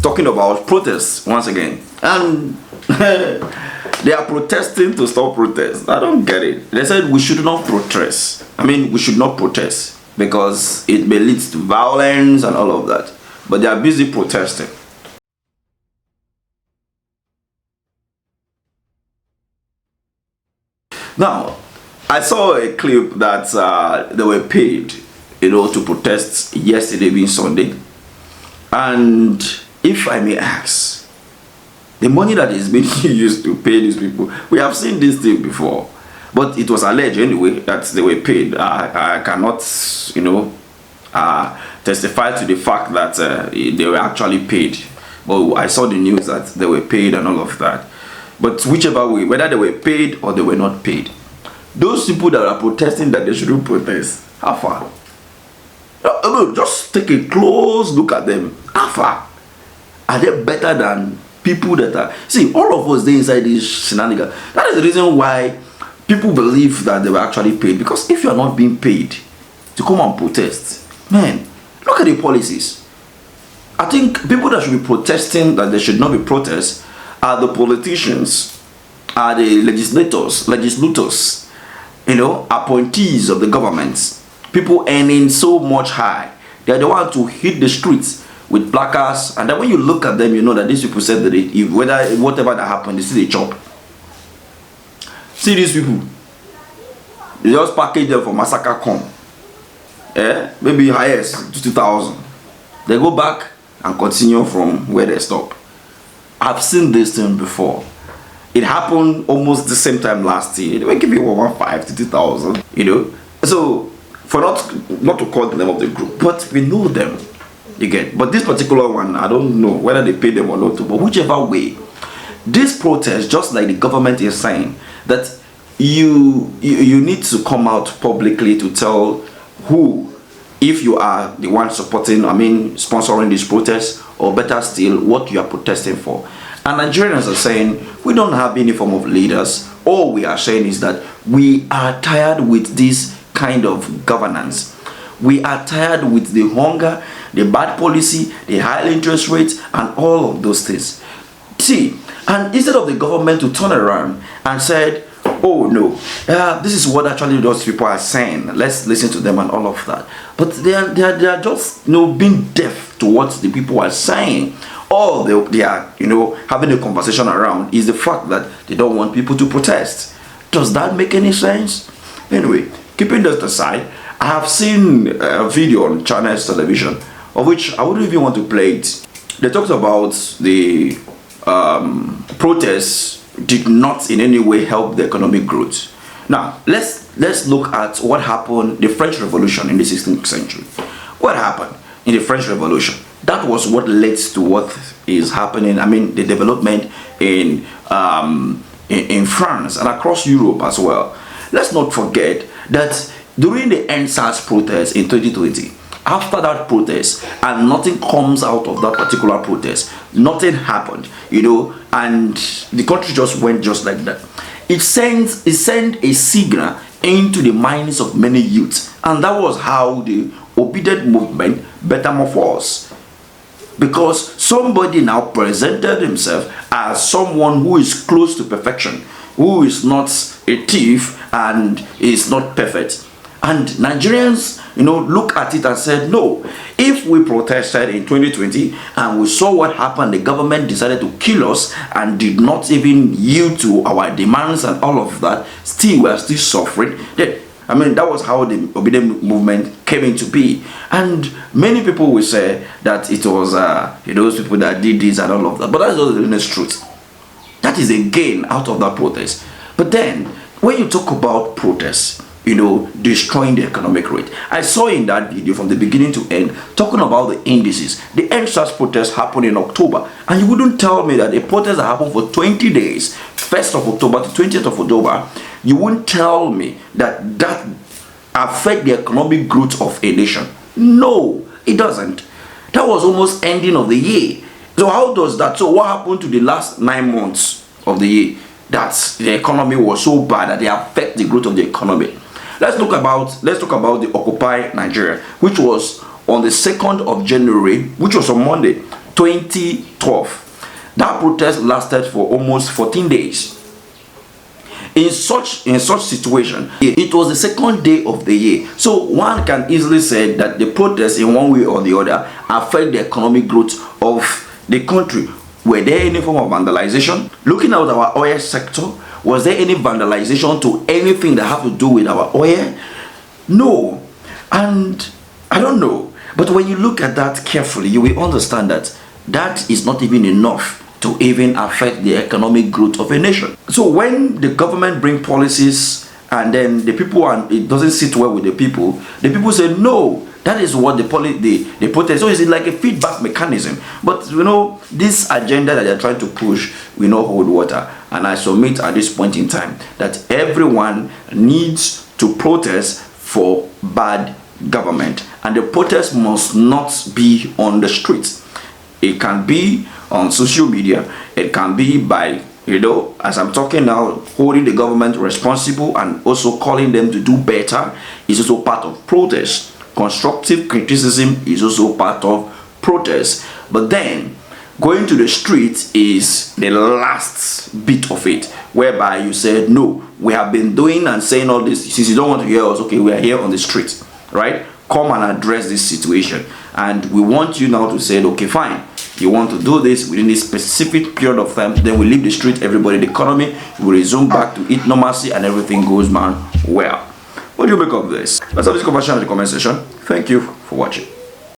talking about protests once again, and they are protesting to stop protests. I don't get it. They said we should not protest. We should not protest because it may lead to violence and all of that. But they are busy protesting. Now, I saw a clip that they were paid, to protest yesterday being Sunday. And if I may ask, the money that is being used to pay these people, we have seen this thing before, but it was alleged anyway that they were paid. I cannot, testify to the fact that they were actually paid, but I saw the news that they were paid and all of that. But whichever way, whether they were paid or they were not paid, those people that are protesting that they shouldn't protest, how far? Just take a close look at them. How far? Are they better than people that are... See, all of us, they inside this shenanigans. That is the reason why people believe that they were actually paid. Because if you are not being paid to come and protest, man, look at the policies. I think people that should be protesting that there should not be protests are the politicians, are the legislators, appointees of the governments. People earning so much high, they are the ones to hit the streets with placards, and then when you look at them, you know that these people said that if whatever that happened, they see the chop. See these people, they just package them for massacre come. Maybe highest 2,000. They go back and continue from where they stop. I've seen this thing before. It happened almost the same time last year. They were giving 1,500 to 2,000, So for not to call the name of the group, but we know them. You get. But this particular one, I don't know whether they pay them or not. But whichever way, this protest, just like the government is saying, that you need to come out publicly to tell who, if you are the one supporting, sponsoring this protest, or better still, what you are protesting for. And Nigerians are saying, we don't have any form of leaders. All we are saying is that we are tired with this kind of governance. We are tired with the hunger, the bad policy, the high interest rates, and all of those things. See, and instead of the government to turn around and said, oh no, this is what actually those people are saying, let's listen to them and all of that. But they are just being deaf to what the people are saying. All they are having a conversation around is the fact that they don't want people to protest. Does that make any sense? Anyway, keeping that aside, I have seen a video on China's television, of which I wouldn't even want to play it. They talked about the protests did not in any way help the economic growth. Now, let's look at what happened, the French Revolution in the 16th century. What happened in the French Revolution? That was what led to what is happening, the development in France and across Europe as well. Let's not forget that during the NSAS protest in 2020, after that protest, and nothing comes out of that particular protest, nothing happened, and the country just went just like that. It sent a signal into the minds of many youths, and that was how the obedient movement metamorphosed. Because somebody now presented himself as someone who is close to perfection, who is not a thief and is not perfect. And Nigerians, look at it and said, no, if we protested in 2020 and we saw what happened, the government decided to kill us and did not even yield to our demands and all of that, still we are still suffering. That was how the obedient movement came into being. And many people will say that it was those people that did this and all of that. But that's not the honest truth. That is a gain out of that protest. But then, when you talk about protests, destroying the economic rate, I saw in that video from the beginning to end, talking about the indices. The NSAS protest happened in October, and you wouldn't tell me that a protest that happened for 20 days, 1st of October to 20th of October, you wouldn't tell me that affect the economic growth of a nation. No, it doesn't. That was almost ending of the year. So how does that? So what happened to the last 9 months of the year? That the economy was so bad that they affect the growth of the economy. Let's talk about the Occupy Nigeria, which was on the 2nd of January, which was on Monday, 2012. That protest lasted for almost 14 days. In such situation, it was the second day of the year. So one can easily say that the protests in one way or the other affect the economic growth of the country. Were there any form of vandalization? Looking at our oil sector, was there any vandalization to anything that have to do with our oil? No. And I don't know. But when you look at that carefully, you will understand that that is not even enough to even affect the economic growth of a nation. So when the government bring policies and then the people, and it doesn't sit well with the people say no. That is what the protest. So it's like a feedback mechanism. But you know, this agenda that they're trying to push will not hold water. And I submit at this point in time that everyone needs to protest for bad government, and the protest must not be on the streets. It can be on social media. It can be by, you know, as I'm talking now, holding the government responsible and also calling them to do better is also part of protest. Constructive criticism is also part of protest. But then going to the street is the last bit of it, whereby you said no, we have been doing and saying all this. Since you don't want to hear us, okay, we are here on the street, right? Come and address this situation, and we want you now to say, okay, fine, you want to do this within this specific period of time, then we leave the street, everybody, the economy will resume back to its normalcy and everything goes, man, well. What do you make of this? Let's have this conversation in the comment section. Thank you for watching.